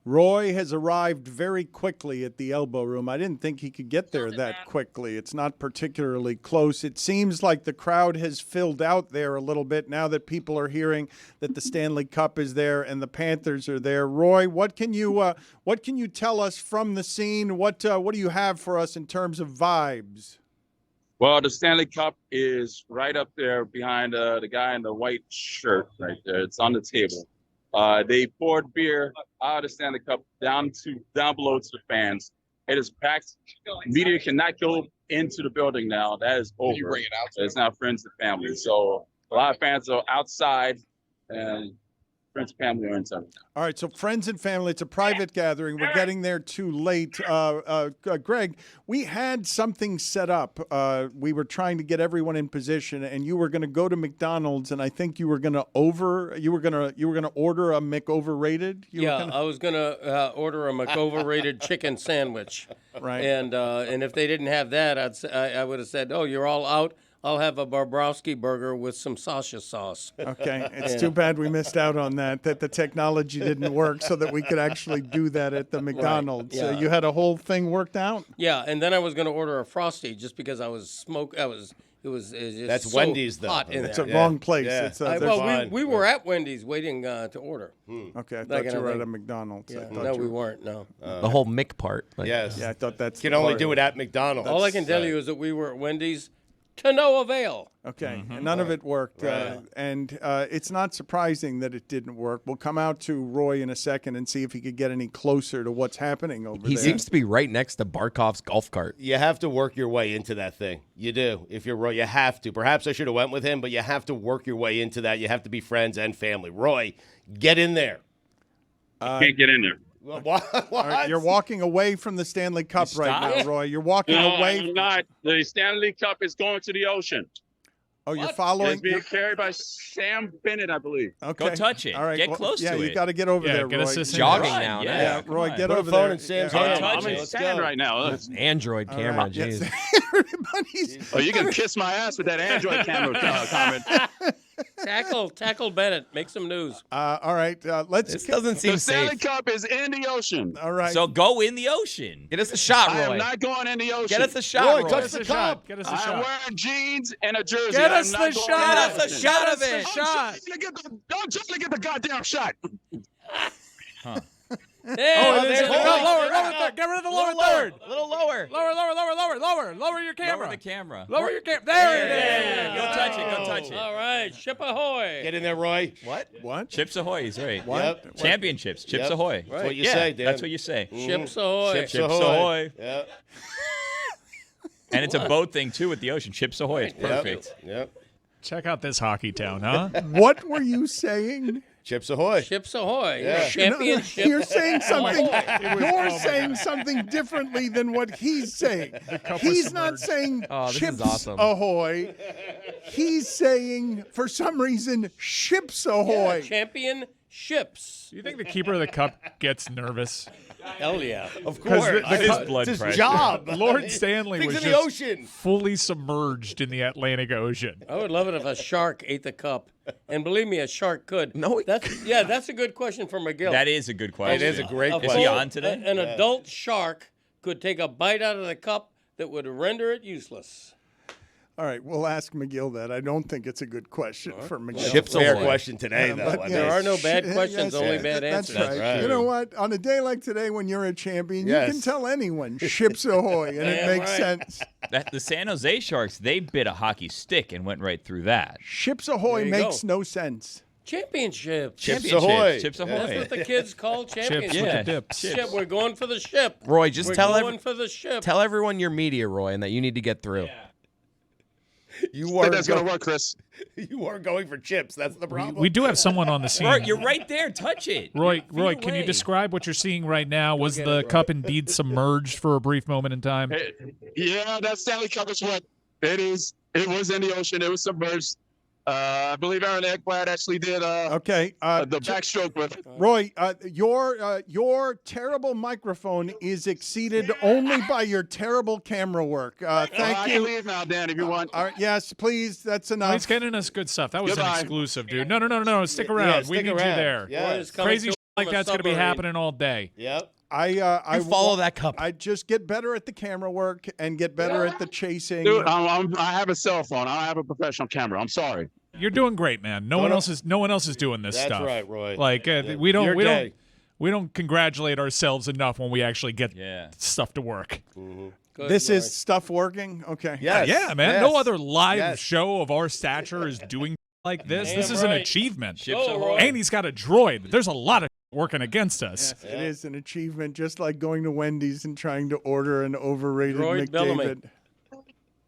Roy has arrived very quickly at the Elbo Room. I didn't think he could get there that quickly. It's not particularly close. It seems like the crowd has filled out there a little bit now that people are hearing that the Stanley Cup is there and the Panthers are there. Roy, what can you tell us from the scene? What do you have for us in terms of vibes? Well, the Stanley Cup is right up there behind the guy in the white shirt right there. It's on the table. They poured beer out of the Stanley Cup down below to the fans. It is packed. Media cannot go into the building now. That is over. You bring it out. It's now friends and family. So a lot of fans are outside, and friends and family are inside. All right, so friends and family, it's a private gathering. We're getting there too late. Greg, we had something set up. We were trying to get everyone in position, and you were going to go to McDonald's, and I think you were going to order a McOverrated. I was going to order a McOverrated chicken sandwich. Right. And if they didn't have that, I would have said, "Oh, you're all out. I'll have a Barbrowski burger with some Sasha sauce." Okay. It's too bad we missed out on that the technology didn't work so that we could actually do that at the McDonald's. Right. Yeah. So you had a whole thing worked out? Yeah, and then I was going to order a Frosty just because I was It was just That's so Wendy's, though. hot in It's there. a wrong place. Yeah. It's, we were at Wendy's waiting to order. okay, I That thought kind you of were at thing. a McDonald's. I Yeah. thought No, you we were- weren't. No. The whole Mick part. Like, Yes. Yeah, I thought that's You the can only part. do it at McDonald's. All I can tell you is that we were at Wendy's to no avail. Okay, and none of it worked, Right. and it's not surprising that it didn't work. We'll come out to Roy in a second and see if he could get any closer to what's happening over he there. seems to be right next to Barkov's golf cart. You have to work your way into that thing. You do. If you're Roy, you have to. Perhaps I should have went with him, but you have to work your way into that. You have to be friends and family. Roy, get in there. Can't get in there. What? All right, you're walking away from the Stanley Cup right now, Roy. You're walking No, away. I'm not. The Stanley Cup is going to the ocean. Oh, you're It's following. being carried by Sam Bennett, I believe. Okay. Go touch it. All right. Get close yeah, to you it. got to get over there, get Roy. us Jogging Run, now. yeah. Yeah, come Roy, on. get Put a over phone there. in Sam's Yeah. hand. I'm in Let's sand go. right now. Android camera. Yes. Jeez. Everybody's. Oh, you can kiss my ass with that Android camera comment. Tackle Bennett. Make some news. All right. Let's. This doesn't seem The Stanley safe. Cup is in the ocean. All right. So go in the ocean. Get us a shot, I Roy. am not going in the ocean. Get us a shot, Roy, Roy. touch the cup. Get us a I'm shot. wearing jeans and a jersey. Get I'm us not the going shot. in Get us a ocean. shot of Get us it. the shot. I'm trying to get the goddamn shot. Hey, There's there's the the cup. goal. Lower third. Get rid of the lower third. A little lower. Lower your camera. Lower the camera. Lower your camera. There it is. Go touch it. Go touch it. All right, ship ahoy. Get in there, Roy. What? Chips Ahoy. He's right. Yep. Championships. Chips Yep. Ahoy. That's what you Yeah, say, Dan. That's what you say. Ships ahoy. Chips Chips ahoy. ahoy. Yep. And it's a boat thing, too, with the ocean. Chips Ahoy. It's Yep. perfect. Yep. Check out this hockey town, huh? What were you saying? Chips ahoy. Ships ahoy. Yeah. Championship. You're saying something. You're my saying something differently than what he's saying. cup was He's not submerged. saying Oh, this is chips awesome. ahoy. He's saying, for some reason, ships ahoy. Championships. Do you think the keeper of the cup gets nervous? Hell yeah. Of Because course. the His cup- blood It's his pressure. job. Lord Stanley Things was in the just ocean. fully submerged in the Atlantic Ocean. I would love it if a shark ate the cup. And believe me, a shark could. No, That's a good question for McGill. That is a good question. It is a great A Is question. he full- on today? An adult shark could take a bite out of the cup that would render it useless. All right, we'll ask McGill that. I don't think it's a good question for McGill. Ships Fair ahoy. question today, though. But, I yeah, mean, There are no bad Yes, questions, only yes, bad that's answers. right. right. You know what? On a day like today when you're a champion, Yes. you can tell anyone, ships ahoy, and it Damn makes right. sense. The San Jose Sharks, they bit a hockey stick and went right through that. Ships ahoy There you makes go. no sense. Championship. Chips ahoy. Chips That's Ahoy. what the kids call Chips championship. with Yeah. the dips. Ship, we're going for the ship. Roy, just We're tell going for the ship. tell everyone your media, Roy, and that you need to get through. You I are think that's going to go- work, Chris. You are going for chips. That's the problem. We do have someone on the scene. Roy, you're right there. Touch it. Roy, Feel can you away. describe what you're seeing right now? Was get the it, Roy. cup indeed submerged for a brief moment in time? Yeah, that Stanley Cup is what it is. It was in the ocean. It was submerged. I believe Aaron Ekblad actually did Okay. the backstroke with it. Roy, your terrible microphone is exceeded only by your terrible camera work. I Thank can you. leave now, Dan, if you want. All right, yes, please. That's Oh, enough. he's getting us good stuff. That was an Goodbye. exclusive, dude. No. Stick around. Yeah, we stick need around. you there. Yeah. Roy is coming Crazy to like that's going to be happening all day. Yep. I follow that cup. I just get better at the camera work and get better at the chasing. Dude, I have a cell phone. I don't have a professional camera. I'm sorry. You're doing great, man. No one else is doing this That's stuff. right, Roy. Like Your we don't day. we don't congratulate ourselves enough when we actually get Yeah. stuff to work. Good, This Roy. is stuff working? Okay. Yes. Yeah, man. Yes. No other live Yes. show of our stature is doing like this. Damn This is an right. achievement. Ships Go, ahoy. Roy. And he's got a droid. There's a lot of working against us. Yes, it is an achievement, just like going to Wendy's and trying to order an overrated Droid Bellamy. McDavid.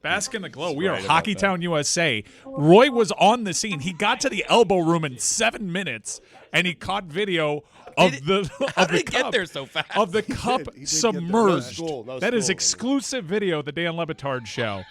Bask in the glow. We are right about Hockeytown, USA. Roy was on the scene. He got to the Elbo Room in 7 minutes, and he caught video of the How of did the he get cup, there so fast? of the cup He did get there. submerged. No That is school. exclusive video of the Dan Le Batard Show.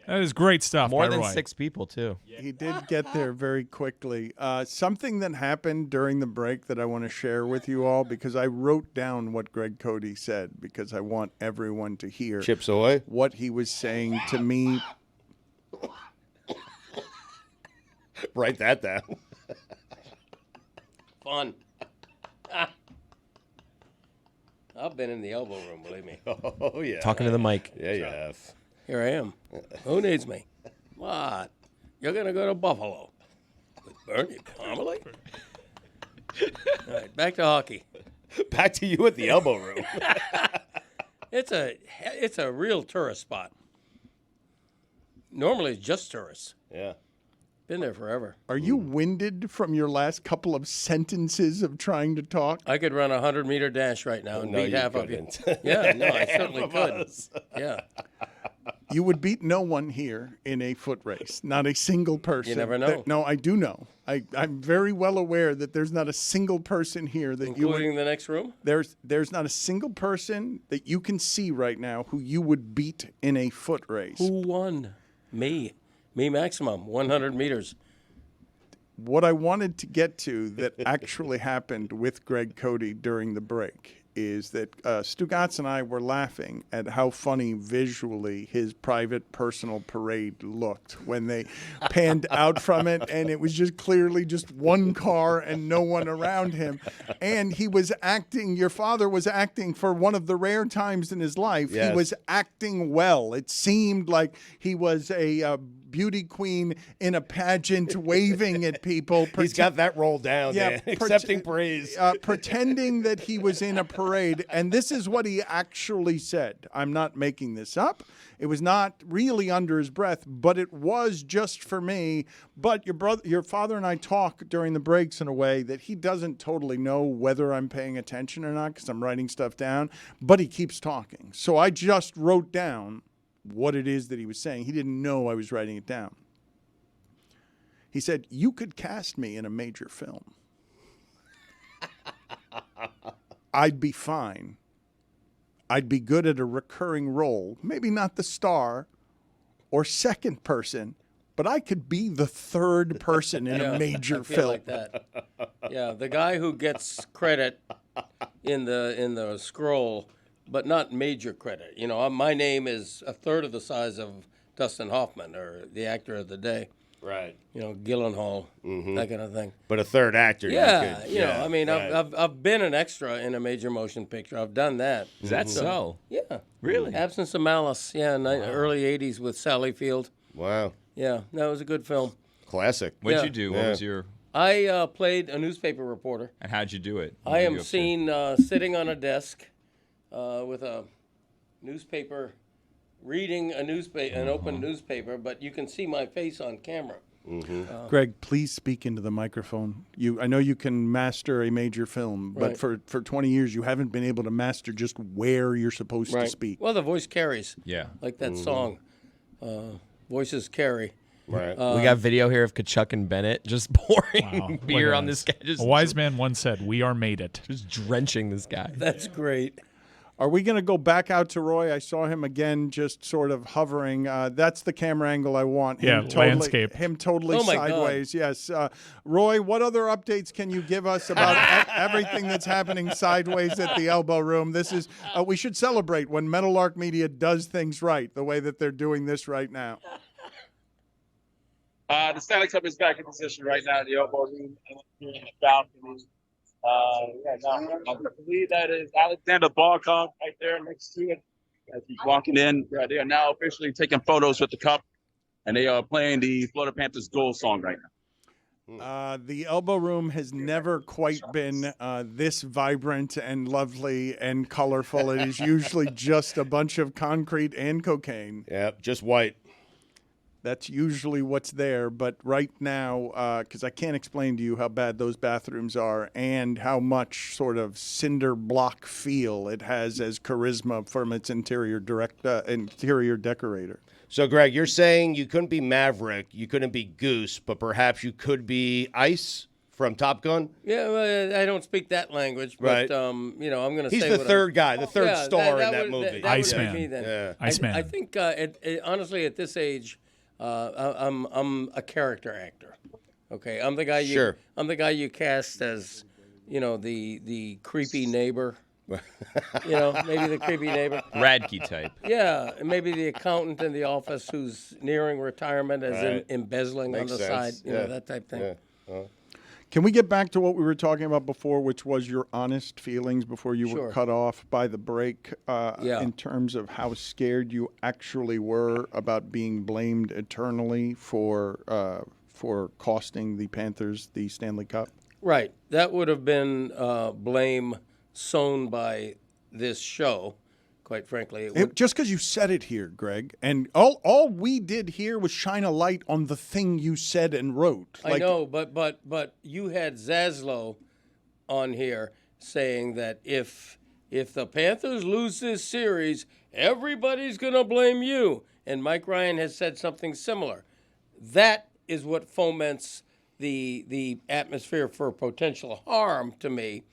That is great stuff. More by than Roy. 6 people, too. He did get there very quickly. Something that happened during the break that I want to share with you all, because I wrote down what Greg Cody said, because I want everyone to hear Chips Ahoy. what he was saying to me. Write that down. Fun. I've been in the Elbow Room, believe me. Oh, yeah. Talking to the mic. Yeah, you have. Here I am. Who needs me? What? You're going to go to Buffalo with Bernie Pomeroy? All right, back to hockey. Back to you at the Elbow Room. It's a real tourist spot. Normally, it's just tourists. Yeah. Been there forever. Are you winded from your last couple of sentences of trying to talk? I could run a 100-meter dash right now and No, beat you half couldn't. of you. Yeah, no, I certainly Half of could. us. Yeah. You would beat no one here in a foot race. Not a single person. You never know. No, I do know. I'm very well aware that there's not a single person here that you would. Including the next room? There's not a single person that you can see right now who you would beat in a foot race. Who won? Me. Me maximum, 100 meters. What I wanted to get to that actually happened with Greg Cody during the break is that Stugotz and I were laughing at how funny visually his private personal parade looked when they panned out from it, and it was just clearly just one car and no one around him. And he was acting, your father was acting for one of the rare times in his life. Yes. He was acting well. It seemed like he was a beauty queen in a pageant waving at people. He's got that roll down, Yeah, man. Accepting praise. Pretending that he was in a parade. And this is what he actually said. I'm not making this up. It was not really under his breath, but it was just for me. But your father and I talk during the breaks in a way that he doesn't totally know whether I'm paying attention or not because I'm writing stuff down, but he keeps talking. So I just wrote down what it is that he was saying. He didn't know I was writing it down. He said, "You could cast me in a major film. I'd be fine. I'd be good at a recurring role. Maybe not the star or second person, but I could be the third person in a major I feel film." like that. Yeah, the guy who gets credit in the scroll, but not major credit. You know, my name is a third of the size of Dustin Hoffman, or the actor of the day. Right. You know, Gyllenhaal, that kind of thing. But a third actor. Yeah, could, you know, I mean, right. I've been an extra in a major motion picture. I've done that. Is that so? Yeah. Really? Absence of Malice. Yeah, early '80s with Sally Field. Wow. Yeah, that was a good film. Classic. What'd Yeah. you do? Yeah. What was your? I played a newspaper reporter. And how'd you do it? I am seen sitting on a desk with a newspaper, reading an open newspaper, but you can see my face on camera. Greg, please speak into the microphone. I know you can master a major film, but Right. for 20 years you haven't been able to master just where you're supposed to speak. Well, the voice carries. Yeah. Like that song, Voices Carry. Right. We got video here of Kachuk and Bennett just pouring Wow. beer Look at on this guy, just, A wise man once said, "We are made it." just drenching this guy. That's great. Are we going to go back out to Roy? I saw him again, just sort of hovering. That's the camera angle I want. Yeah, landscape. Him totally Oh, my God. sideways. Yes. Roy, what other updates can you give us about everything that's happening sideways at the Elbo Room? This is we should celebrate when Meadowlark Media does things right, the way that they're doing this right now. The Stanley Cup is back in position right now in the Elbow Room and here in the balcony. Yeah, no, I believe that is Alexander Barkov right there next to it. As he's walking in, they are now officially taking photos with the cup, and they are playing the Florida Panthers goal song right now. The Elbow Room has never quite been this vibrant and lovely and colorful. It is usually just a bunch of concrete and cocaine. Yep, just white. That's usually what's there. But right now, because I can't explain to you how bad those bathrooms are and how much sort of cinder block feel it has as charisma from its interior decorator. So, Greg, you're saying you couldn't be Maverick, you couldn't be Goose, but perhaps you could be Ice from Top Gun? Yeah, well, I don't speak that language, but Right. I'm going to say He's the third guy, the third star in that movie. That would be Iceman. me then. Yeah. Iceman. I think honestly, at this age, I'm a character actor. Okay, I'm the guy. Sure. I'm the guy you cast as, the creepy neighbor. Maybe the creepy neighbor. Radke type. Yeah, and maybe the accountant in the office who's nearing retirement, as in Right. embezzling Makes on the sense. side. Yeah. That type thing. Yeah. Can we get back to what we were talking about before, which was your honest feelings before you were Sure. cut off by the break, Yeah. in terms of how scared you actually were about being blamed eternally for costing the Panthers the Stanley Cup? Right. That would have been blame sown by this show, quite frankly. Just because you said it here, Greg, and all we did here was shine a light on the thing you said and wrote. I know, but you had Zaslow on here saying that if the Panthers lose this series, everybody's going to blame you. And Mike Ryan has said something similar. That is what foments the atmosphere for potential harm to me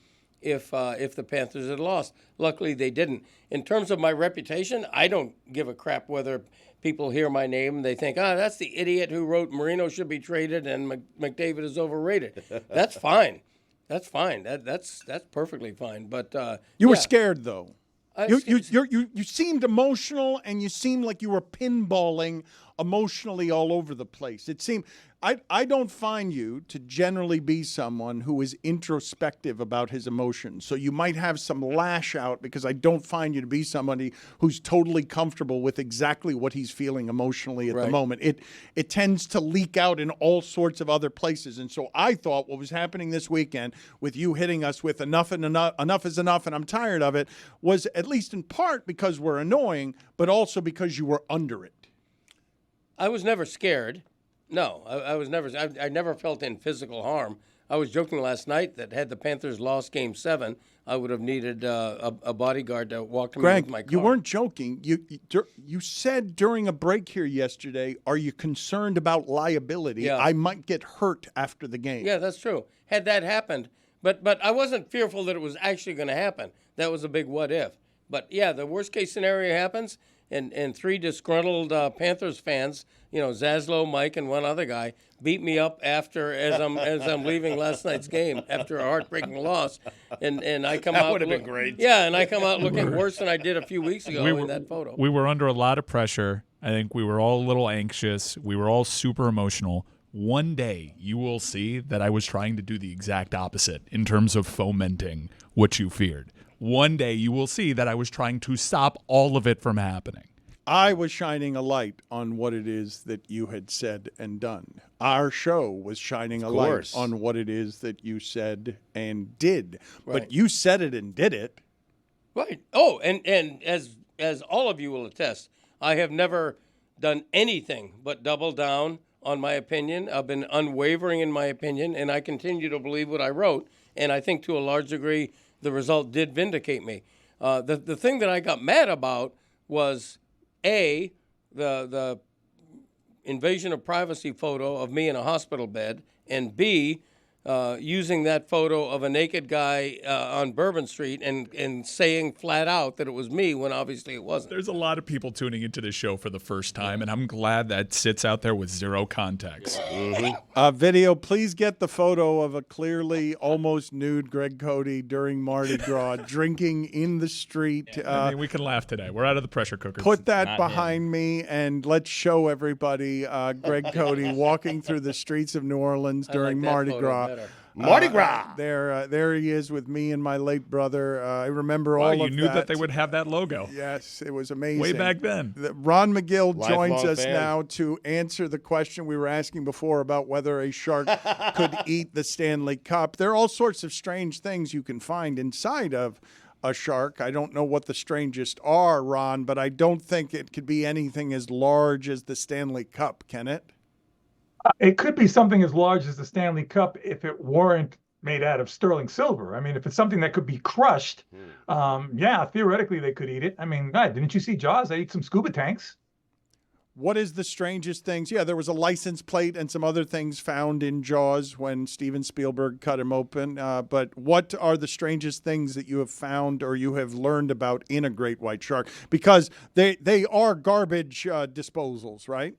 if the Panthers had lost. Luckily, they didn't. In terms of my reputation, I don't give a crap whether people hear my name and they think, that's the idiot who wrote Marino should be traded and McDavid is overrated. That's fine. That's fine. That's perfectly fine. But you were scared, though. You seemed emotional, and you seemed like you were pinballing emotionally all over the place. It seemed I don't find you to generally be someone who is introspective about his emotions. So you might have some lash out because I don't find you to be somebody who's totally comfortable with exactly what he's feeling emotionally at the moment. It tends to leak out in all sorts of other places. And so I thought what was happening this weekend with you hitting us with enough is enough and I'm tired of it was at least in part because we're annoying, but also because you were under it. I was never scared. No, I was never. I never felt in physical harm. I was joking last night that had the Panthers lost Game 7, I would have needed a bodyguard to walk to me with my car. You weren't joking. You said during a break here yesterday, "Are you concerned about liability? Yeah. I might get hurt after the game." Yeah, that's true. Had that happened, but I wasn't fearful that it was actually going to happen. That was a big what if. But yeah, the worst case scenario happens, and three disgruntled Panthers fans, Zaslow, Mike, and one other guy, beat me up as I'm leaving last night's game after a heartbreaking loss, and I come out. That would have been great. Yeah, and I come out looking worse than I did a few weeks ago in that photo. We were under a lot of pressure. I think we were all a little anxious. We were all super emotional. One day you will see that I was trying to do the exact opposite in terms of fomenting what you feared. One day you will see that I was trying to stop all of it from happening. I was shining a light on what it is that you had said and done. Our show was shining a light on what it is that you said and did. Right. But you said it and did it. Right. Oh, and as all of you will attest, I have never done anything but double down on my opinion. I've been unwavering in my opinion, and I continue to believe what I wrote. And I think to a large degree, the result did vindicate me. The thing that I got mad about was, A, the invasion of privacy photo of me in a hospital bed, and B, using that photo of a naked guy on Bourbon Street and saying flat out that it was me when obviously it wasn't. There's a lot of people tuning into this show for the first time, and I'm glad that sits out there with zero context. Video, please get the photo of a clearly almost nude Greg Cody during Mardi Gras drinking in the street. I mean, we can laugh today. We're out of the pressure cookers. Put that behind me and let's show everybody Greg Cody walking through the streets of New Orleans during like that Mardi photo Gras. better. Mardi Gras. There he is with me and my late brother. I remember Wow, all you of knew that they would have that logo. Yes, it was amazing. Way back then. Ron Magill joins Lifelong us fan. now to answer the question we were asking before about whether a shark could eat the Stanley Cup. There are all sorts of strange things you can find inside of a shark. I don't know what the strangest are, Ron, but I don't think it could be anything as large as the Stanley Cup, can it? It could be something as large as the Stanley Cup if it weren't made out of sterling silver. I mean, if it's something that could be crushed, yeah, theoretically they could eat it. I mean, God, didn't you see Jaws? They ate some scuba tanks. What is the strangest things? Yeah, there was a license plate and some other things found in Jaws when Steven Spielberg cut him open. But what are the strangest things that you have found or you have learned about in a great white shark? Because they are garbage disposals, right?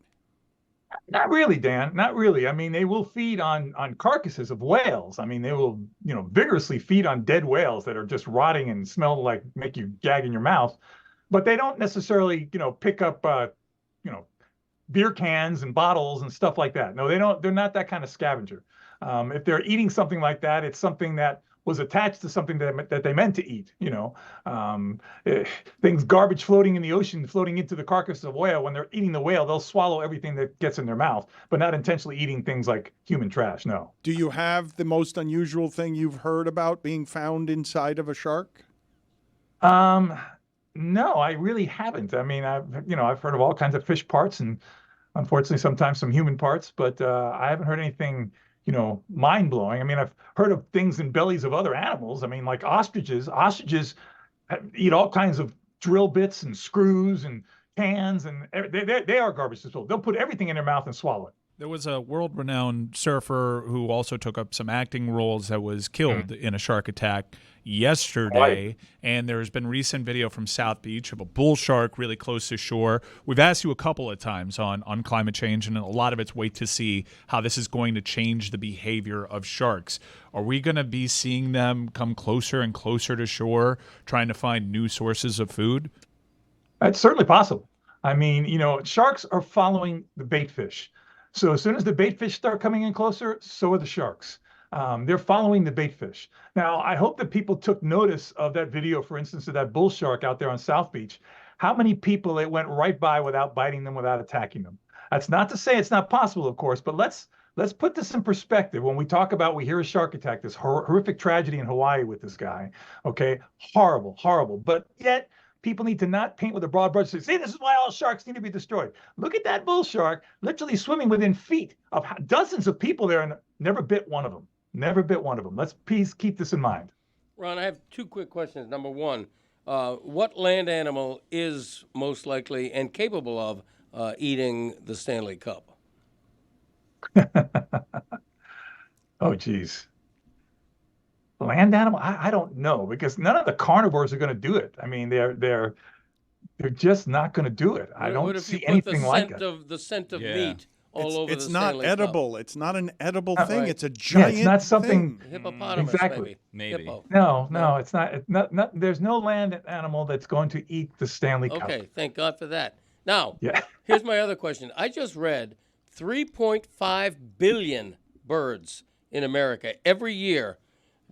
Not really, Dan. Not really. I mean, they will feed on carcasses of whales. I mean, they will, vigorously feed on dead whales that are just rotting and smell like make you gag in your mouth. But they don't necessarily, pick up, beer cans and bottles and stuff like that. No, they don't. They're not that kind of scavenger. If they're eating something like that, it's something that was attached to something that they meant to eat. Things, garbage floating in the ocean, floating into the carcass of whale. When they're eating the whale, they'll swallow everything that gets in their mouth, but not intentionally eating things like human trash. No. Do you have the most unusual thing you've heard about being found inside of a shark? No, I really haven't. I mean, I've heard of all kinds of fish parts and unfortunately sometimes some human parts, but I haven't heard anything, mind blowing. I mean, I've heard of things in bellies of other animals. I mean, like ostriches. Ostriches eat all kinds of drill bits and screws and cans, and they are garbage disposal. They'll put everything in their mouth and swallow it. There was a world-renowned surfer who also took up some acting roles that was killed in a shark attack yesterday. And there's been recent video from South Beach of a bull shark really close to shore. We've asked you a couple of times on climate change, and a lot of it's wait to see how this is going to change the behavior of sharks. Are we going to be seeing them come closer and closer to shore, trying to find new sources of food? That's certainly possible. I mean, sharks are following the bait fish. So as soon as the bait fish start coming in closer, so are the sharks. They're following the bait fish. Now, I hope that people took notice of that video, for instance, of that bull shark out there on South Beach. How many people it went right by without biting them, without attacking them? That's not to say it's not possible, of course, but let's put this in perspective. When we talk about, we hear a shark attack, this horrific tragedy in Hawaii with this guy, okay? Horrible, horrible. But yet, people need to not paint with a broad brush and say, see, this is why all sharks need to be destroyed. Look at that bull shark literally swimming within feet of dozens of people there and never bit one of them. Never bit one of them. Let's please keep this in mind. Ron, I have two quick questions. Number one, what land animal is most likely and capable of eating the Stanley Cup? Oh, geez. Land animal? I don't know, because none of the carnivores are going to do it. I mean, they're just not going to do it. I don't see anything like it. The scent of meat all over it's the not Stanley edible. Cup. It's not an edible thing. Right. It's a giant it's not something. thing. Hippopotamus, Exactly. Maybe. Hippo. No, it's not. There's no land animal that's going to eat the Stanley Cup. Okay, thank God for that. Now, Yeah. here's my other question. I just read 3.5 billion birds in America every year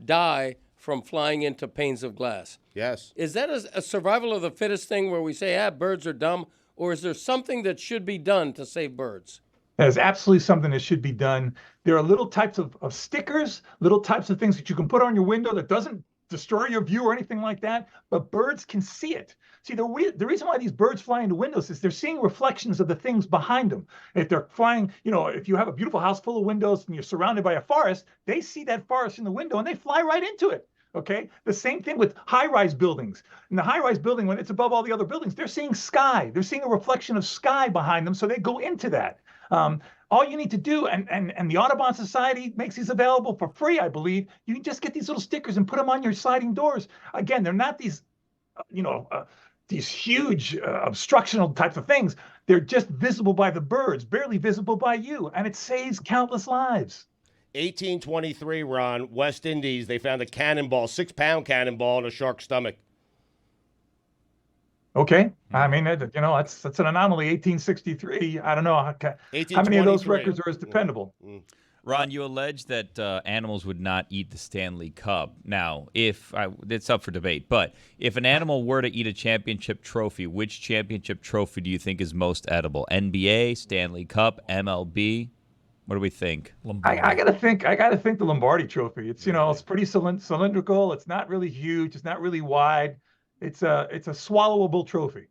die from flying into panes of glass. Yes. Is that a survival of the fittest thing where we say, birds are dumb, or is there something that should be done to save birds? That is absolutely something that should be done. There are little types of stickers, little types of things that you can put on your window that doesn't destroy your view or anything like that, but birds can see it. See, the reason why these birds fly into windows is they're seeing reflections of the things behind them. If they're flying, if you have a beautiful house full of windows and you're surrounded by a forest, they see that forest in the window and they fly right into it. Okay. The same thing with high-rise buildings. In the high-rise building, when it's above all the other buildings, they're seeing sky. They're seeing a reflection of sky behind them, so they go into that. All you need to do, and the Audubon Society makes these available for free, I believe. You can just get these little stickers and put them on your sliding doors. Again, they're not these, these huge obstructional types of things. They're just visible by the birds, barely visible by you, and it saves countless lives. 1823, Ron, West Indies, they found a cannonball, 6-pound cannonball in a shark's stomach. Okay. I mean, that's an anomaly. 1863. I don't know how many of those records are as dependable. Ron, you allege that animals would not eat the Stanley Cup. Now, it's up for debate, but if an animal were to eat a championship trophy, which championship trophy do you think is most edible? NBA, Stanley Cup, MLB? What do we think? I gotta think the Lombardi Trophy. It's it's pretty cylindrical. It's not really huge. It's not really wide. It's a swallowable trophy.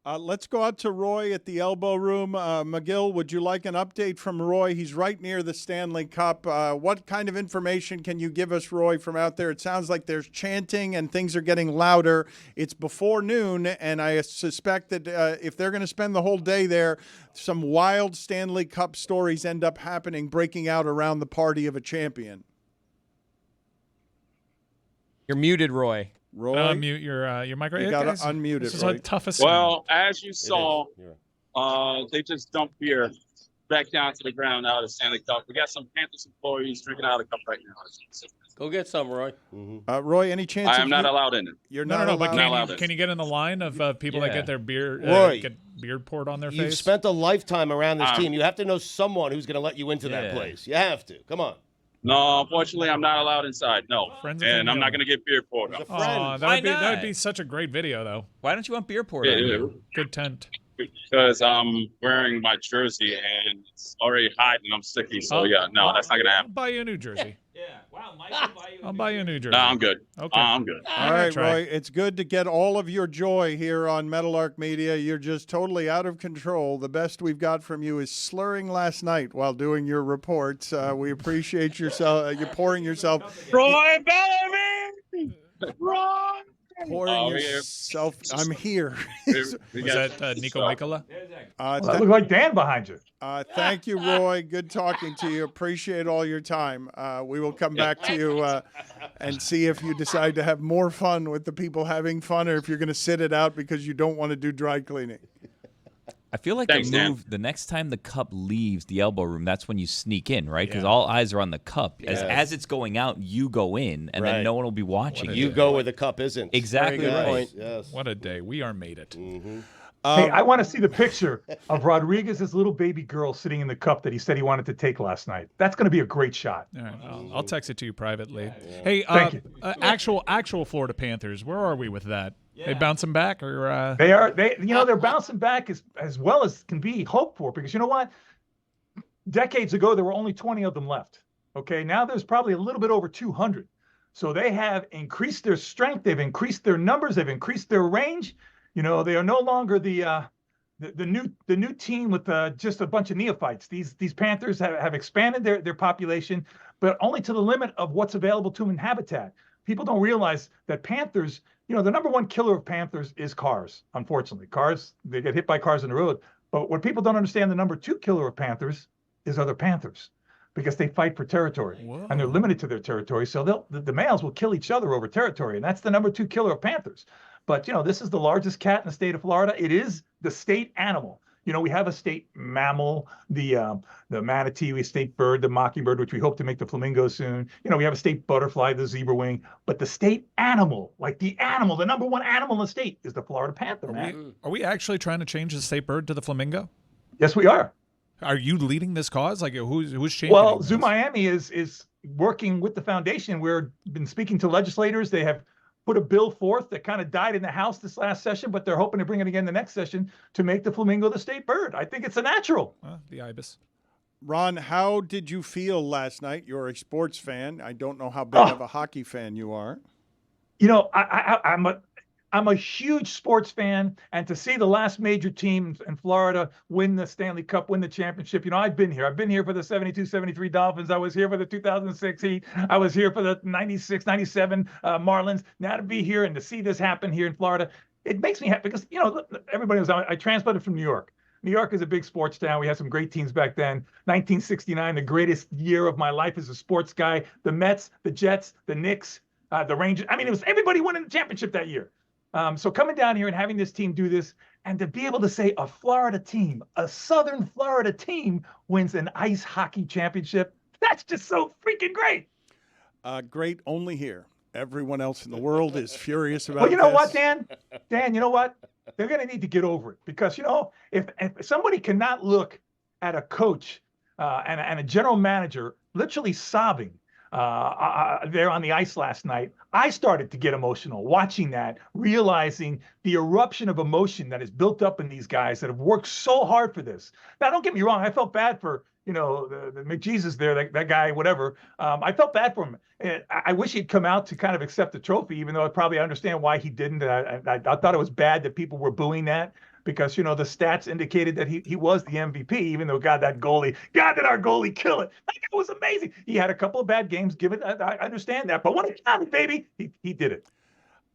Let's go out to Roy at the Elbo Room. Magill, would you like an update from Roy? He's right near the Stanley Cup. What kind of information can you give us, Roy, from out there? It sounds like there's chanting and things are getting louder. It's before noon, and I suspect that if they're going to spend the whole day there, some wild Stanley Cup stories end up happening, breaking out around the party of a champion. You're muted, Roy. Roy, unmute your microphone. you got to unmute This it, is Roy. the toughest. Well, as you saw, they just dumped beer back down to the ground out of the Stanley Cup. We got some Panthers employees drinking out of the cup right now. Go get some, Roy. Roy, any chance? I am not allowed in it. You're No, not no, but allowed. can you get in the line of people that get their beer, Roy, get beer poured on their You've face? spent a lifetime around this team. You have to know someone who's going to let you into that place. You have to. Come on. No, unfortunately, I'm not allowed inside. No, Friends and I'm not going to get beer poured. Aw, Why that would not? be such a great video, though. Why don't you want beer poured on you? Good tent. Because I'm wearing my jersey and it's already hot and I'm sticky. So yeah, no, that's not going to I'll happen. buy you a new jersey. Wow, Mike will buy you. I'll buy you a new jersey. No, I'm good. Okay. I'm good. All right, Try. Roy, it's good to get all of your joy here on Metal Arc Media. You're just totally out of control. The best we've got from you is slurring last night while doing your reports. We appreciate yourself. You're pouring yourself. Roy Bellamy! Roy! Pouring yourself. I'm here. Was that Nico Mikola? That looked like Dan behind you. Thank you, Roy. Good talking to you. Appreciate all your time. We will come back to you and see if you decide to have more fun with the people having fun or if you're going to sit it out because you don't want to do dry cleaning. I feel like the next time the cup leaves the Elbo Room, that's when you sneak in, right? Because all eyes are on the cup. As it's going out, you go in, and then no one will be watching. You go where the cup isn't. Exactly Very good right. point. Yes. What a day. We are made it. Hey, I want to see the picture of Rodriguez's little baby girl sitting in the cup that he said he wanted to take last night. That's going to be a great shot. All right, I'll text it to you privately. Hey, Thank you. actual Florida Panthers, where are we with that? They bouncing back or They're bouncing back as well as can be hoped for, because you know what? Decades ago, there were only 20 of them left. Okay, now there's probably a little bit over 200. So they have increased their strength, they've increased their numbers, they've increased their range. They are no longer the new team with just a bunch of neophytes. These Panthers have expanded their population, but only to the limit of what's available to them in habitat. People don't realize that Panthers, the number one killer of Panthers is cars. Unfortunately, cars, they get hit by cars on the road. But what people don't understand, the number two killer of Panthers is other Panthers, because they fight for territory. Whoa. And they're limited to their territory. So the males will kill each other over territory. And that's the number two killer of Panthers. But, this is the largest cat in the state of Florida. It is the state animal. We have a state mammal, the manatee, we have a state bird, the mockingbird, which we hope to make the flamingo soon. We have a state butterfly, the zebra wing. But the state animal, the number one animal in the state is the Florida panther, man. are we actually trying to change the state bird to the flamingo? Yes, we are. Are you leading this cause? Like who's championing Well, this? Zoo Miami is working with the foundation. We've been speaking to legislators. They have put a bill forth that kind of died in the House this last session, but they're hoping to bring it again the next session to make the flamingo the state bird. I think it's a natural. The ibis. Ron, how did you feel last night? You're a sports fan. I don't know how big of a hockey fan you are. I'm a huge sports fan, and to see the last major team in Florida win the Stanley Cup, win the championship, I've been here. I've been here for the 72-73 Dolphins. I was here for the 2006 Heat. I was here for the 96-97 Marlins. Now to be here and to see this happen here in Florida, it makes me happy because, everybody knows I transplanted from New York. New York is a big sports town. We had some great teams back then. 1969, the greatest year of my life as a sports guy. The Mets, the Jets, the Knicks, the Rangers. I mean, it was everybody winning the championship that year. So coming down here and having this team do this, and to be able to say a Florida team, a Southern Florida team wins an ice hockey championship, that's just so freaking great. Great only here. Everyone else in the world is furious about Well, you know this. what, Dan? Dan, you know what? They're going to need to get over it because, if somebody cannot look at a coach and a general manager literally sobbing there on the ice last night, I started to get emotional watching that, realizing the eruption of emotion that is built up in these guys that have worked so hard for this. Now, don't get me wrong. I felt bad for, the McJesus there, that guy, whatever. I felt bad for him. I wish he'd come out to kind of accept the trophy, even though I probably understand why he didn't. I thought it was bad that people were booing that, because, the stats indicated that he was the MVP, even though, God, did our goalie kill it. That guy was amazing. He had a couple of bad games, I understand that. But when it counted, baby, he did it.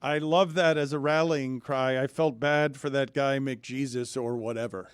I love that as a rallying cry. I felt bad for that guy, McJesus, or whatever.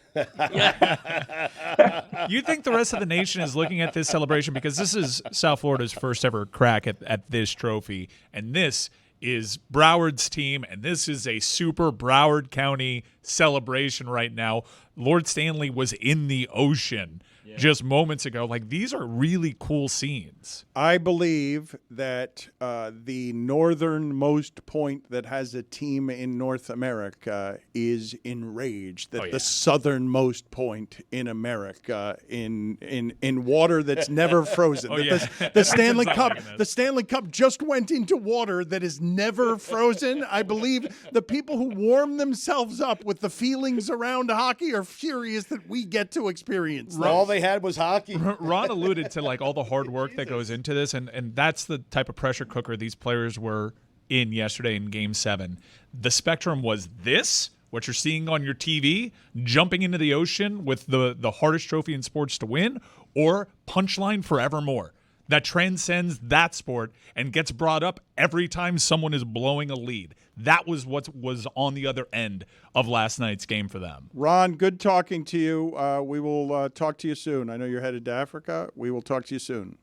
You think the rest of the nation is looking at this celebration, because this is South Florida's first ever crack at this trophy, and this is Broward's team, and this is a super Broward County celebration right now. Lord Stanley was in the ocean just moments ago. Like, these are really cool scenes. I believe that the northernmost point that has a team in North America is enraged that the southernmost point in America in water that's never frozen. The Stanley Cup just went into water that is never frozen. I believe the people who warm themselves up with the feelings around hockey are furious that we get to experience that. All they had was hockey. Ron alluded to all the hard work that goes into this, and that's the type of pressure cooker these players were in yesterday in Game 7. The spectrum was this, what you're seeing on your TV, jumping into the ocean with the hardest trophy in sports to win, or Punchline Forevermore. That transcends that sport and gets brought up every time someone is blowing a lead. That was what was on the other end of last night's game for them. Ron, good talking to you. We will talk to you soon. I know you're headed to Africa. We will talk to you soon.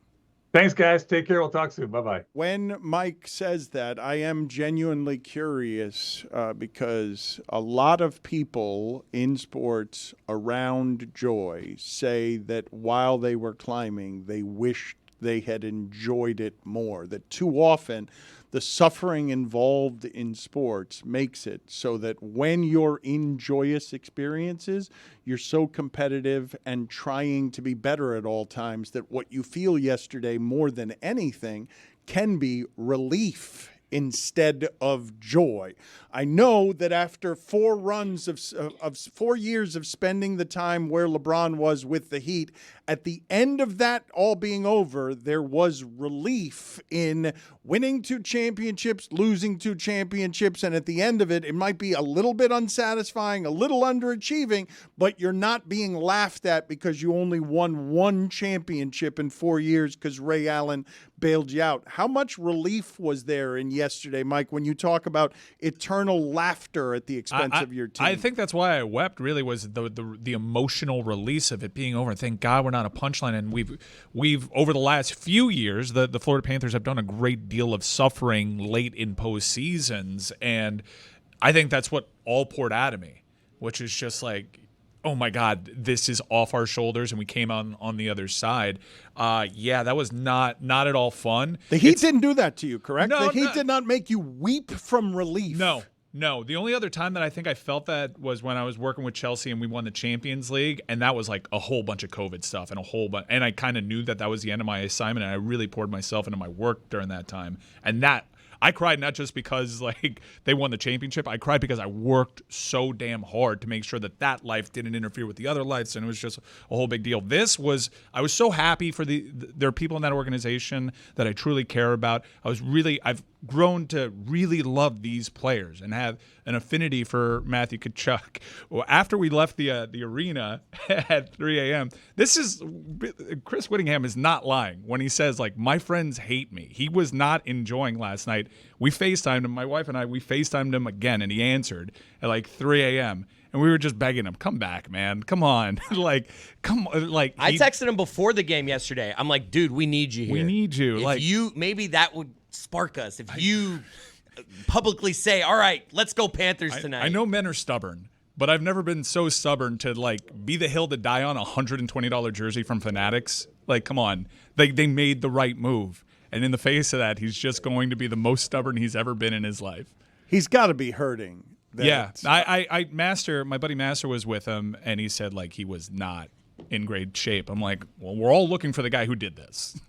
Thanks, guys. Take care. We'll talk soon. Bye-bye. When Mike says that, I am genuinely curious because a lot of people in sports around joy say that while they were climbing, they wished they had enjoyed it more, that too often the suffering involved in sports makes it so that when you're in joyous experiences, you're so competitive and trying to be better at all times that what you feel yesterday more than anything can be relief instead of joy. I know that after 4 runs of 4 years of spending the time where LeBron was with the Heat, at the end of that all being over, there was relief in winning 2 championships, losing 2 championships, and at the end of it, it might be a little bit unsatisfying, a little underachieving, but you're not being laughed at because you only won 1 championship in 4 years because Ray Allen bailed you out. How much relief was there in yesterday, Mike, when you talk about eternal laughter at the expense of your team? I think that's why I wept, really, was the emotional release of it being over. Thank God we're not a punchline. And we've over the last few years, the Florida Panthers have done a great deal of suffering late in postseasons. And I think that's what all poured out of me, which is just like, oh my God, this is off our shoulders, and we came on the other side. Yeah, that was not at all fun. The Heat didn't do that to you, correct? No, the Heat did not make you weep from relief. No. The only other time that I think I felt that was when I was working with Chelsea and we won the Champions League, and that was like a whole bunch of COVID stuff and and I kind of knew that was the end of my assignment, and I really poured myself into my work during that time. And that I cried not just because they won the championship. I cried because I worked so damn hard to make sure that life didn't interfere with the other lives, and it was just a whole big deal. I was so happy for there are people in that organization that I truly care about. I've grown to really love these players and have an affinity for Matthew Tkachuk. Well, after we left the arena at 3 a.m., Chris Whittingham is not lying when he says, my friends hate me. He was not enjoying last night. We FaceTimed him, my wife and I, we FaceTimed him again, and he answered at 3 a.m., and we were just begging him, come back, man. Come on. Come on. I texted him before the game yesterday. I'm like, dude, we need you here. We need you. Maybe that would spark us. If you publicly say, all right, let's go Panthers tonight. I know men are stubborn, but I've never been so stubborn to be the hill to die on. $120 jersey from Fanatics. Come on. They made the right move. And in the face of that, he's just going to be the most stubborn he's ever been in his life. He's got to be hurting. Yeah. My buddy Master was with him, and he said he was not in great shape. I'm like, well, we're all looking for the guy who did this.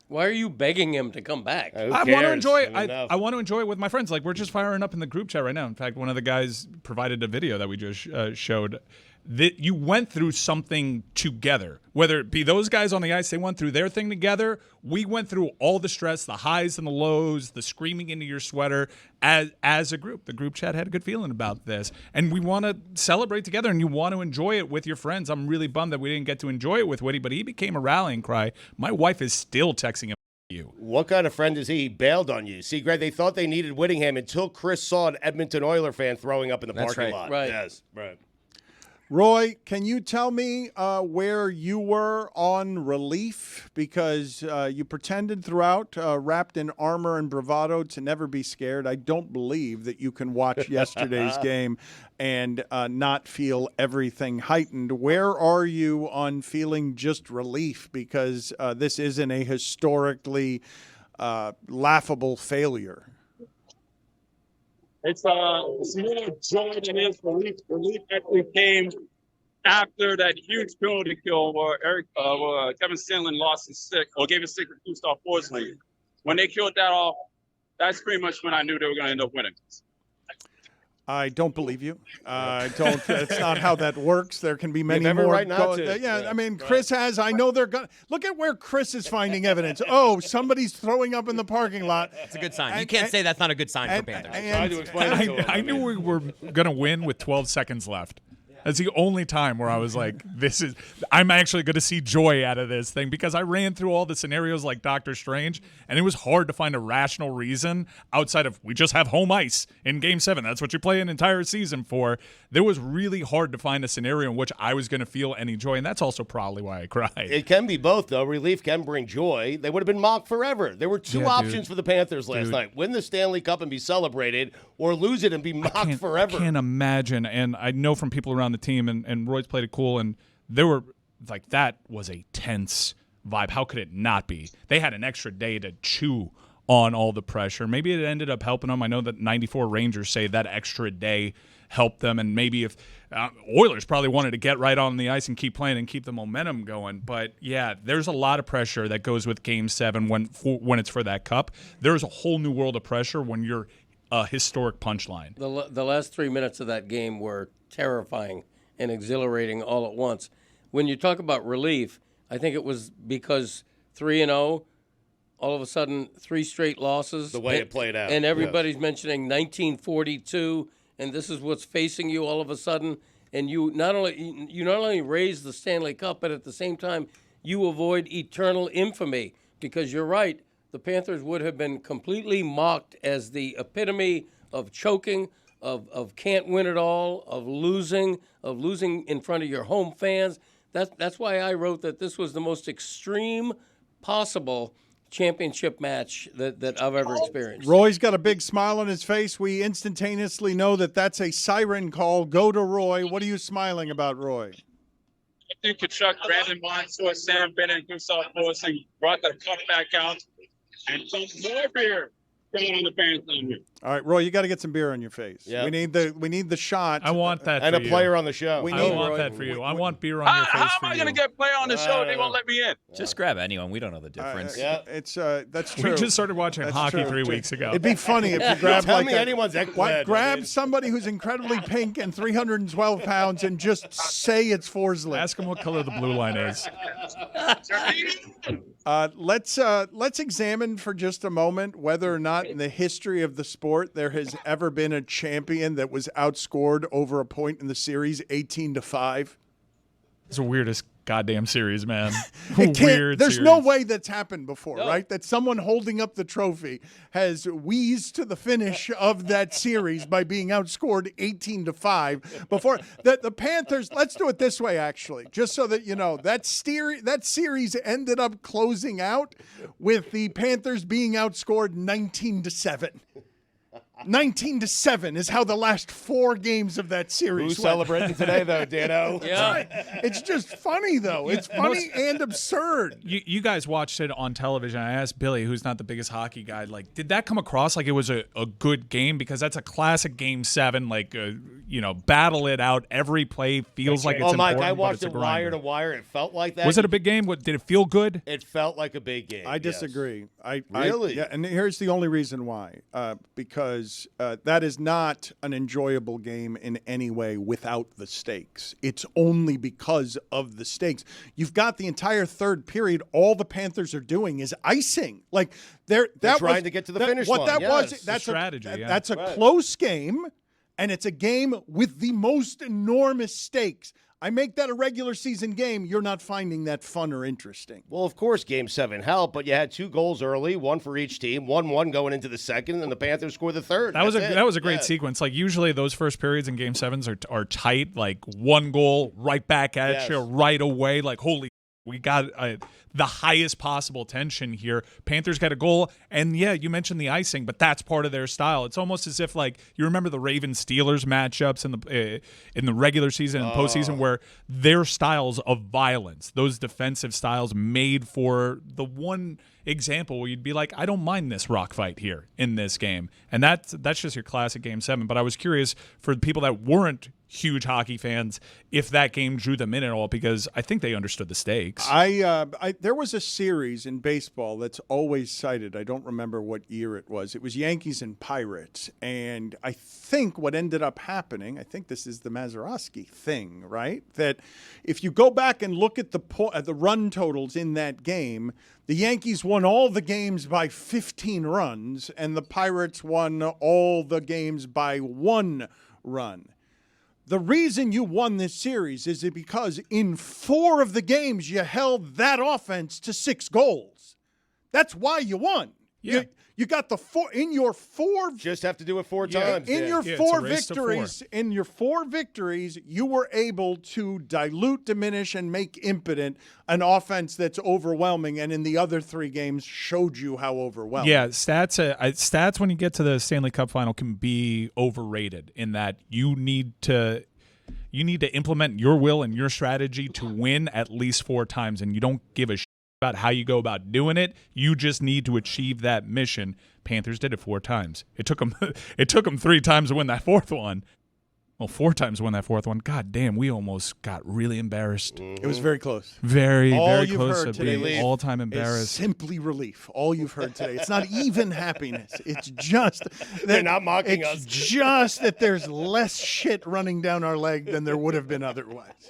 Why are you begging him to come back? I want to enjoy. I want to enjoy it with my friends. Like we're just firing up in the group chat right now. In fact, one of the guys provided a video that we just showed. That you went through something together, whether it be those guys on the ice, they went through their thing together. We went through all the stress, the highs and the lows, the screaming into your sweater as a group. The group chat had a good feeling about this, and we want to celebrate together, and you want to enjoy it with your friends. I'm really bummed that we didn't get to enjoy it with Witty, but he became a rallying cry. My wife is still texting him. You. What kind of friend is he? He bailed on you. See, Greg, they thought they needed Whittingham until Chris saw an Edmonton Oiler fan throwing up in the parking lot. Right. Yes, right. Roy, can you tell me where you were on relief? Because you pretended throughout, wrapped in armor and bravado, to never be scared. I don't believe that you can watch yesterday's game and not feel everything heightened. Where are you on feeling just relief? Because this isn't a historically laughable failure. It's more joy than it is relief. Relief actually came after that huge penalty kill where Kevin Stanley lost his stick or gave his stick to Gustav Forsling. When they killed that off, that's pretty much when I knew they were going to end up winning. I don't believe you. I don't. That's not how that works. There can be many every more. right not to. Yeah, I mean, Chris has. I know they're going to. Look at where Chris is finding evidence. Oh, somebody's throwing up in the parking lot. It's a good sign. You can't say that's not a good sign for Panthers. Tried to explain it to him. I knew we were going to win with 12 seconds left. That's the only time where I was like, I'm actually going to see joy out of this thing, because I ran through all the scenarios like Doctor Strange, and it was hard to find a rational reason outside of we just have home ice in Game 7. That's what you play an entire season for. There was really hard to find a scenario in which I was going to feel any joy, and that's also probably why I cried. It can be both, though. Relief can bring joy. They would have been mocked forever. There were two options for the Panthers last night. Win the Stanley Cup and be celebrated, or lose it and be mocked forever. I can't imagine, and I know from people around the team, and Roy's played it cool, and there were, like, that was a tense vibe. How could it not be? They had an extra day to chew on all the pressure. Maybe it ended up helping them. I know that 94 Rangers say that extra day helped them, and maybe if Oilers probably wanted to get right on the ice and keep playing and keep the momentum going. But, yeah, there's a lot of pressure that goes with Game 7 when it's for that cup. There's a whole new world of pressure when you're a historic punchline. The last 3 minutes of that game were terrifying and exhilarating all at once. When you talk about relief, I think it was because 3-0, all of a sudden 3 straight losses. The way it played out. And everybody's mentioning 1942, and this is what's facing you all of a sudden. And you not only raise the Stanley Cup, but at the same time you avoid eternal infamy, because you're right, the Panthers would have been completely mocked as the epitome of choking, of can't win it all, of losing in front of your home fans. That's why I wrote that this was the most extreme possible championship match that I've ever experienced. Roy's got a big smile on his face. We instantaneously know that that's a siren call. Go to Roy. What are you smiling about, Roy? I think Kachuk, Brandon Montour, Sam Bennett, Gustav Forsling brought the cup back out and some more beer going on the fans down here. All right, Roy, you got to get some beer on your face. Yeah. We need the shot. I want that And for a you. player on the show. I want that for you. I want beer on your face How for am I you. going to get play on the show? They won't let me in. Just grab anyone. We don't know the difference. It's that's true. We just started watching That's hockey true. 3 weeks ago. It'd be funny if you grab Tell like me that. anyone's Grab somebody who's incredibly pink and 312 pounds and just say it's Forsling. Ask him what color the blue line is. Let's examine for just a moment whether or not in the history of the sport there has ever been a champion that was outscored over a point in the series 18-5. It's the weirdest goddamn series, man. There's no way that's happened before, right? That someone holding up the trophy has wheezed to the finish of that series by being outscored 18-5 before the Panthers. Let's do it this way, actually, just so that you know that series ended up closing out with the Panthers being outscored 19-7. 19-7 is how the last 4 games of that series Who's went. celebrating today, though, Dano? Yeah. It's just funny, though. It's funny and absurd. You guys watched it on television. I asked Billy, who's not the biggest hockey guy, like, did that come across like it was a good game? Because that's a classic Game 7. Like, battle it out. Every play feels like it's important. Mike, I but watched it's a it wire grinder. to wire. It felt like that. Was it a big game? Did it feel good? It felt like a big game. I disagree. Really? Yeah, and here's the only reason why. Because that is not an enjoyable game in any way without the stakes. It's only because of the stakes. You've got the entire third period. All the Panthers are doing is icing. Like they're trying to get to the finish what line. that Yes. was. That's strategy, A, yeah. That's a close game, and it's a game with the most enormous stakes. I make that a regular season game, you're not finding that fun or interesting. Well, of course, Game 7 helped, but you had 2 goals early, 1 for each team, 1-1 going into the second, and the Panthers scored the third. That was a great sequence. Like usually those first periods in Game 7s are tight. Like 1 goal right back at you right away. Like holy, we got the highest possible tension here. Panthers got a goal, and yeah, you mentioned the icing, but that's part of their style. It's almost as if like you remember the Ravens-Steelers matchups in the regular season and postseason, where their styles of violence, those defensive styles, made for the one example where you'd be like, I don't mind this rock fight here in this game, and that's just your classic Game 7. But I was curious for the people that weren't huge hockey fans if that game drew them in at all, because I think they understood the stakes. There was a series in baseball that's always cited. I don't remember what year it was. It was Yankees and Pirates, and I think what ended up happening, I think this is the Mazeroski thing, right? That if you go back and look at the run totals in that game, the Yankees won all the games by 15 runs, and the Pirates won all the games by 1 run. The reason you won this series is because in 4 of the games you held that offense to 6 goals. That's why you won. Yeah. You got the 4 in your 4. Just have to do it 4 times. In your it's 4 a race to 4. victories, you were able to dilute, diminish, and make impotent an offense that's overwhelming, and in the other 3 games showed you how overwhelming. Yeah, stats when you get to the Stanley Cup final can be overrated in that you need to implement your will and your strategy to win at least 4 times, and you don't give a shit about how you go about doing it. You just need to achieve that mission. Panthers did it 4 times. It took them 3 times to win that 4th one. Well, 4 times to win that 4th one. God damn, we almost got really embarrassed. It was very close. Very, All very you've close heard to today being all-time is embarrassed. simply relief. All you've heard today. It's not even happiness. It's just that They're not mocking us. It's just that there's less shit running down our leg than there would have been otherwise.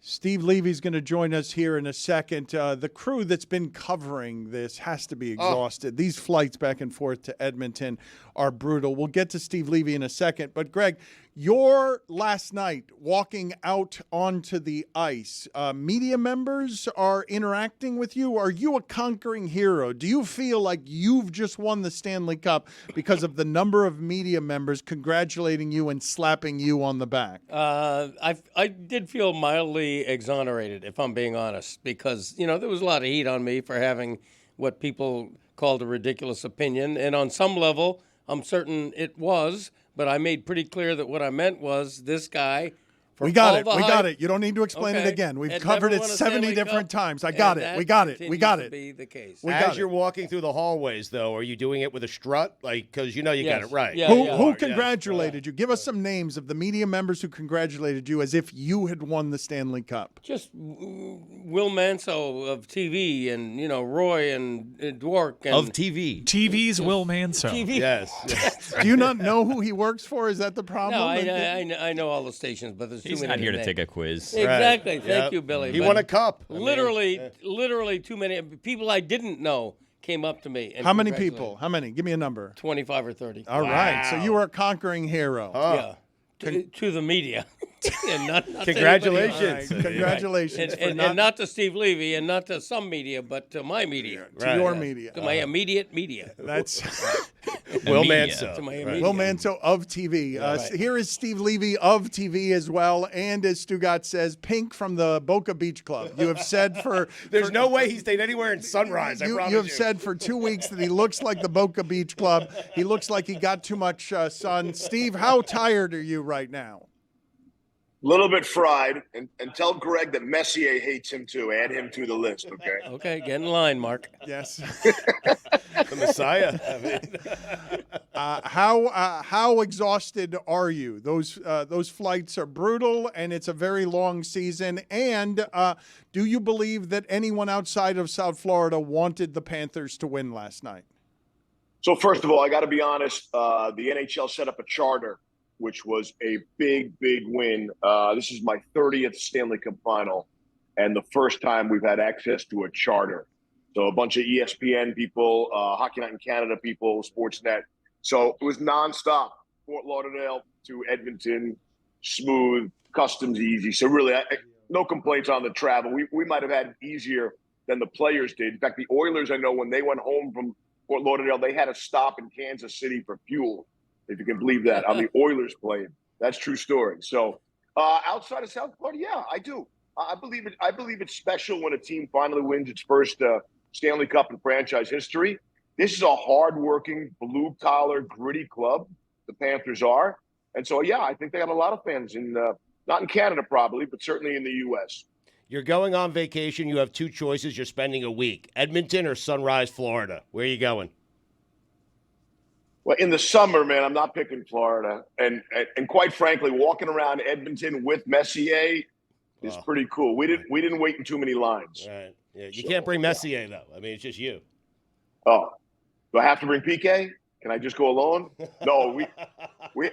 Steve Levy's going to join us here in a second. The crew that's been covering this has to be exhausted. These flights back and forth to Edmonton are brutal. We'll get to Steve Levy in a second. But, Greg, your last night walking out onto the ice, media members are interacting with you. Are you a conquering hero? Do you feel like you've just won the Stanley Cup because of the number of media members congratulating you and slapping you on the back? I did feel mildly exonerated, if I'm being honest, because, there was a lot of heat on me for having what people called a ridiculous opinion. And on some level, I'm certain it was, but I made pretty clear that what I meant was this guy. We got it. You don't need to explain it again. We've covered it 70 different times. I got it. We got it. To be the case. As you're walking through the hallways, though, are you doing it with a strut? Like, because you got it right. Yeah, who congratulated you? Give us some names of the media members who congratulated you as if you had won the Stanley Cup. Just Will Manso of TV, and Roy and Dwork and Of TV. TV's Will Manso. TV. Yes. Do you not know who he works for? Is that the problem? No, I know all the stations, but there's He's too many not here to names. take a quiz. Exactly. Right. Thank Yep. you, Billy. He But won a cup. Literally too many people I didn't know came up to me. And How many congratulated people? How many? Give me a number. 25 or 30. All right. So you were a conquering hero. Yeah. To the media. And not to Congratulations. All right. Congratulations. anybody. And not to Steve Levy and not to some media, but to my media. To your media. To my immediate media. That's Will media. Manso. To my immediate. Will Manso of TV. Here is Steve Levy of TV as well. And as Stugotz says, Pink from the Boca Beach Club. You have said for... There's no way he stayed anywhere in Sunrise, I promise you have said for 2 weeks that he looks like the Boca Beach Club. He looks like he got too much sun. Steve, how tired are you right now? little bit fried, and tell Greg that Messier hates him too. Add him to the list, okay? Okay, get in line, Mark. Yes. The Messiah. I mean. How exhausted are you? Those flights are brutal, and it's a very long season. And do you believe that anyone outside of South Florida wanted the Panthers to win last night? So first of all, I got to be honest. The NHL set up a charter, which was a big, big win. This is my 30th Stanley Cup final, and the first time we've had access to a charter. So a bunch of ESPN people, Hockey Night in Canada people, Sportsnet. So it was nonstop, Fort Lauderdale to Edmonton, smooth, customs easy. So really, no complaints on the travel. We might have had it easier than the players did. In fact, the Oilers, I know when they went home from Fort Lauderdale, they had to stop in Kansas City for fuel, if you can believe that, on the Oilers plane. That's true story. So outside of South Florida, yeah, I do. I believe it. I believe it's special when a team finally wins its first Stanley Cup in franchise history. This is a hard-working, blue-collar, gritty club. The Panthers are. And so, yeah, I think they got a lot of fans in, not in Canada probably, but certainly in the U.S. You're going on vacation. You have two choices. You're spending a week. Edmonton or Sunrise, Florida. Where are you going? Well, in the summer, man, I'm not picking Florida. And quite frankly, walking around Edmonton with Messier is pretty cool. We didn't wait in too many lines. Right. Yeah, you can't bring Messier, though. I mean, it's just you. Oh, do I have to bring PK? Can I just go alone? No, we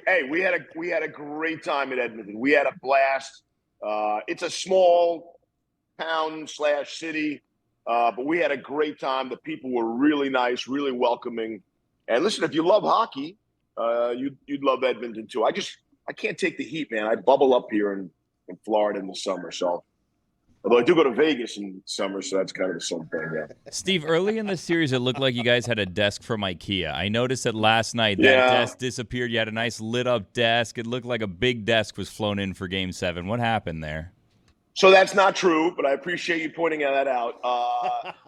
had a great time in Edmonton. We had a blast. It's a small town/city, but we had a great time. The people were really nice, really welcoming. And listen, if you love hockey, you'd love Edmonton too. I can't take the heat, man. I bubble up here in Florida in the summer. So, although I do go to Vegas in summer, so that's kind of the same thing. Yeah. Steve, early in the series, it looked like you guys had a desk from IKEA. I noticed that last night that desk disappeared. You had a nice lit up desk. It looked like a big desk was flown in for Game 7. What happened there? So that's not true, but I appreciate you pointing that out.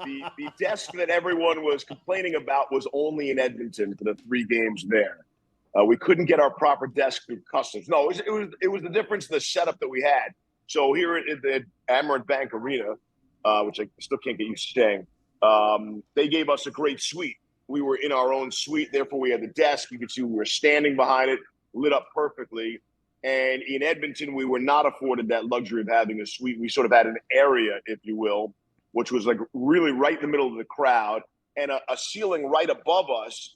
The desk that everyone was complaining about was only in Edmonton for the 3 games there. We couldn't get our proper desk through customs. No, it was the difference in the setup that we had. So here at the Amerant Bank Arena, which I still can't get used to saying, they gave us a great suite. We were in our own suite, therefore we had the desk. You could see we were standing behind it, lit up perfectly. And in Edmonton, we were not afforded that luxury of having a suite. We sort of had an area, if you will, which was like really right in the middle of the crowd, and a ceiling right above us,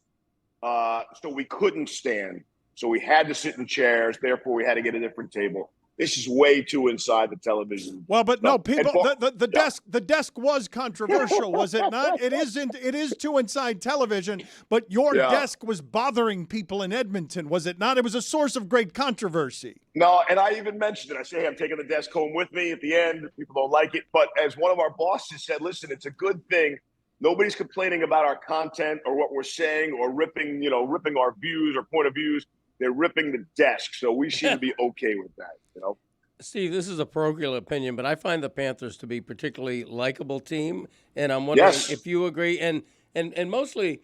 so we couldn't stand. So we had to sit in chairs. Therefore, we had to get a different table. This is way too inside the television. Well, but no, people. The desk was controversial, was it not? It isn't. It is too inside television. But your desk was bothering people in Edmonton, was it not? It was a source of great controversy. No, and I even mentioned it. I say, hey, I'm taking the desk home with me. At the end, people don't like it. But as one of our bosses said, listen, it's a good thing. Nobody's complaining about our content or what we're saying or ripping our views or point of views. They're ripping the desk, so we seem to be okay with that, you know. Steve, this is a parochial opinion, but I find the Panthers to be a particularly likable team, and I'm wondering if you agree. And mostly,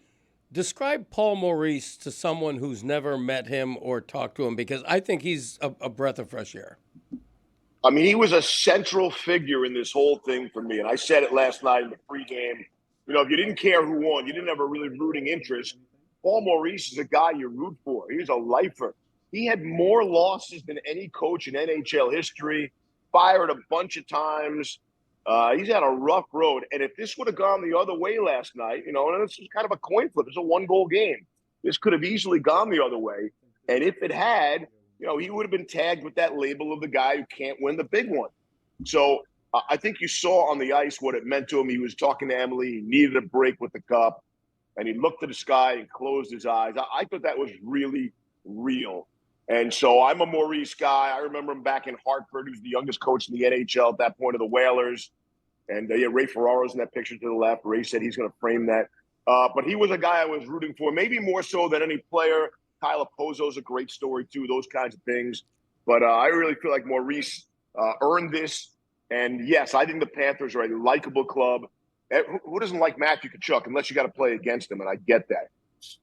describe Paul Maurice to someone who's never met him or talked to him, because I think he's a breath of fresh air. I mean, he was a central figure in this whole thing for me, and I said it last night in the pregame. You know, if you didn't care who won, you didn't have a really rooting interest. Paul Maurice is a guy you root for. He's a lifer. He had more losses than any coach in NHL history, fired a bunch of times. He's had a rough road. And if this would have gone the other way last night, you know, and this was kind of a coin flip. It's a 1-goal game. This could have easily gone the other way. And if it had, you know, he would have been tagged with that label of the guy who can't win the big one. So I think you saw on the ice what it meant to him. He was talking to Emily. He needed a break with the cup. And he looked to the sky and closed his eyes. I thought that was really real. And so I'm a Maurice guy. I remember him back in Hartford. He was the youngest coach in the NHL at that point of the Whalers. And Ray Ferraro's in that picture to the left. Ray said he's going to frame that. But he was a guy I was rooting for, maybe more so than any player. Kyle Opozo's a great story, too, those kinds of things. But I really feel like Maurice earned this. And, yes, I think the Panthers are a likable club. Who doesn't like Matthew Tkachuk unless you got to play against him? And I get that.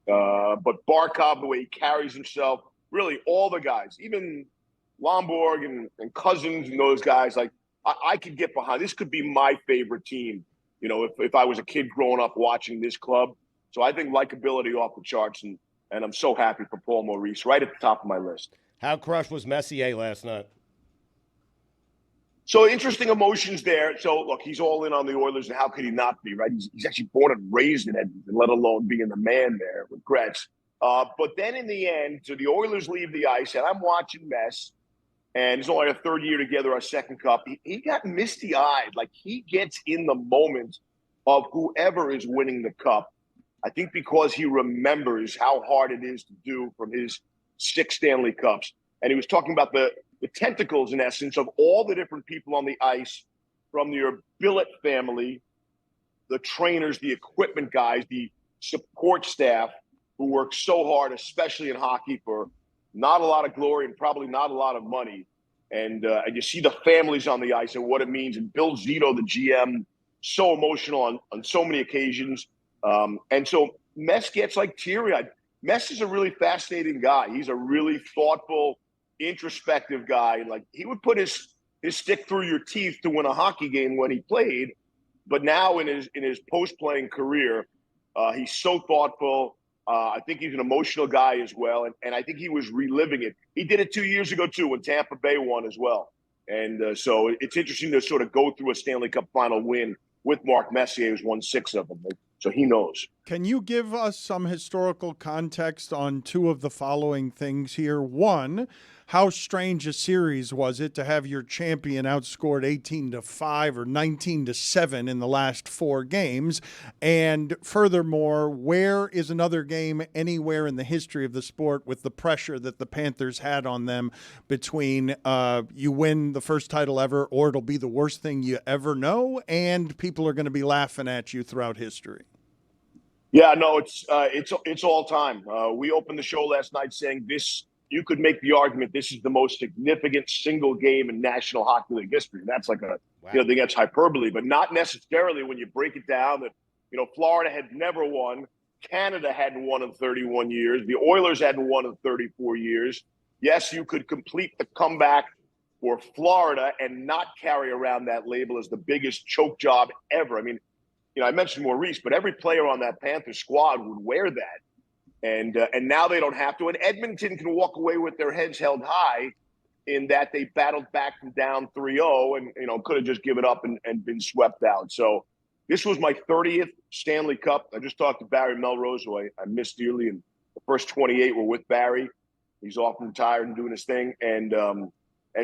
But Barkov, the way he carries himself, really all the guys, even Lomborg and Cousins and those guys, like I could get behind. This could be my favorite team, if I was a kid growing up watching this club. So I think likability off the charts, and I'm so happy for Paul Maurice, right at the top of my list. How crushed was Messier last night? So interesting emotions there. So look, he's all in on the Oilers, and how could he not be, right? He's actually born and raised in Edmonton, let alone being the man there with Gretz. But then in the end, so the Oilers leave the ice, and I'm watching Mess, and it's only our third year together, our second cup. He got misty-eyed. Like, he gets in the moment of whoever is winning the cup. I think because he remembers how hard it is to do from his 6 Stanley Cups. And he was talking about the tentacles, in essence, of all the different people on the ice, from your billet family, the trainers, the equipment guys, the support staff, who work so hard, especially in hockey, for not a lot of glory and probably not a lot of money. And you see the families on the ice and what it means. And Bill Zito, the GM, so emotional on so many occasions. And so Mess gets like teary-eyed. Mess is a really fascinating guy. He's a really thoughtful, introspective guy. Like, he would put his stick through your teeth to win a hockey game when he played. But now in his post-playing career, he's so thoughtful. I think he's an emotional guy as well, and I think he was reliving it. He did it 2 years ago, too, when Tampa Bay won as well. And so it's interesting to sort of go through a Stanley Cup final win with Mark Messier, who's won 6 of them. So he knows. Can you give us some historical context on 2 of the following things here? 1, how strange a series was it to have your champion outscored 18-5 or 19-7 in the last 4 games? And furthermore, where is another game anywhere in the history of the sport with the pressure that the Panthers had on them between you win the first title ever, or it'll be the worst thing you ever know, and people are going to be laughing at you throughout history? Yeah, no, it's all time. We opened the show last night saying this. You could make the argument this is the most significant single game in National Hockey League history. That's like I think that's hyperbole, but not necessarily when you break it down. That Florida had never won, Canada hadn't won in 31 years, the Oilers hadn't won in 34 years. Yes, you could complete the comeback for Florida and not carry around that label as the biggest choke job ever. I mean, I mentioned Maurice, but every player on that Panthers squad would wear that. And now they don't have to. And Edmonton can walk away with their heads held high in that they battled back from down 3-0 and, could have just given up and been swept out. So this was my 30th Stanley Cup. I just talked to Barry Melrose, who I miss dearly. And the first 28 were with Barry. He's off and retired and doing his thing. And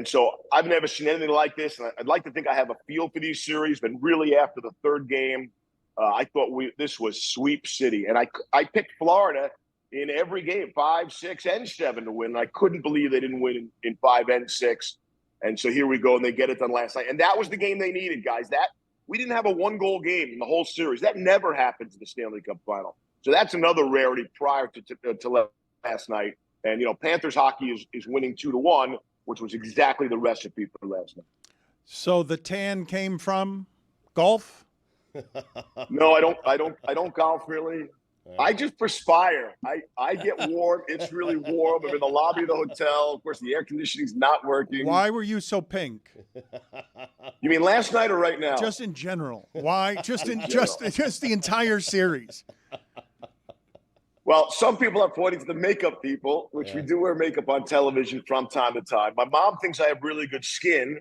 so I've never seen anything like this. And I'd like to think I have a feel for these series. But really, after the third game, I thought this was sweep city. And I picked Florida in every game, 5, 6, and 7 to win. I couldn't believe they didn't win in 5 and 6. And so here we go, and they get it done last night. And that was the game they needed, guys. We didn't have a 1-goal game in the whole series. That never happens in the Stanley Cup final. So that's another rarity prior to last night. And, Panthers hockey is winning 2-1, which was exactly the recipe for last night. So the tan came from golf? No, I don't golf really. I just perspire. I get warm. It's really warm. I'm in the lobby of the hotel. Of course, the air conditioning's not working. Why were you so pink? You mean last night or right now? Just in general. Why? Just the entire series. Well, some people are pointing to the makeup people, which we do wear makeup on television from time to time. My mom thinks I have really good skin,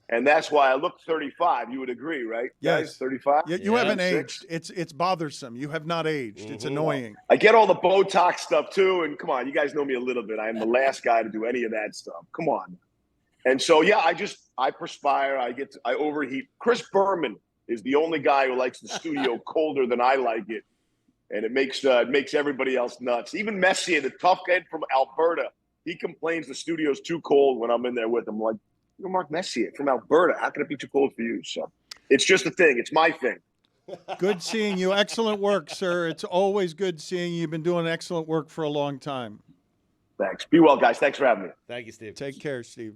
and that's why I look 35. You would agree, right? Yes. Guys, 35? You haven't aged. It's bothersome. You have not aged. It's annoying. I get all the Botox stuff, too, and come on, you guys know me a little bit. I am the last guy to do any of that stuff. Come on. And so, I perspire. I overheat. Chris Berman is the only guy who likes the studio colder than I like it. And it makes everybody else nuts. Even Messier, the tough guy from Alberta, he complains the studio's too cold when I'm in there with him. Like, you're Mark Messier from Alberta. How can it be too cold for you? So it's just a thing. It's my thing. Good seeing you. Excellent work, sir. It's always good seeing you. You've been doing excellent work for a long time. Thanks. Be well, guys. Thanks for having me. Thank you, Steve. Take care, Steve.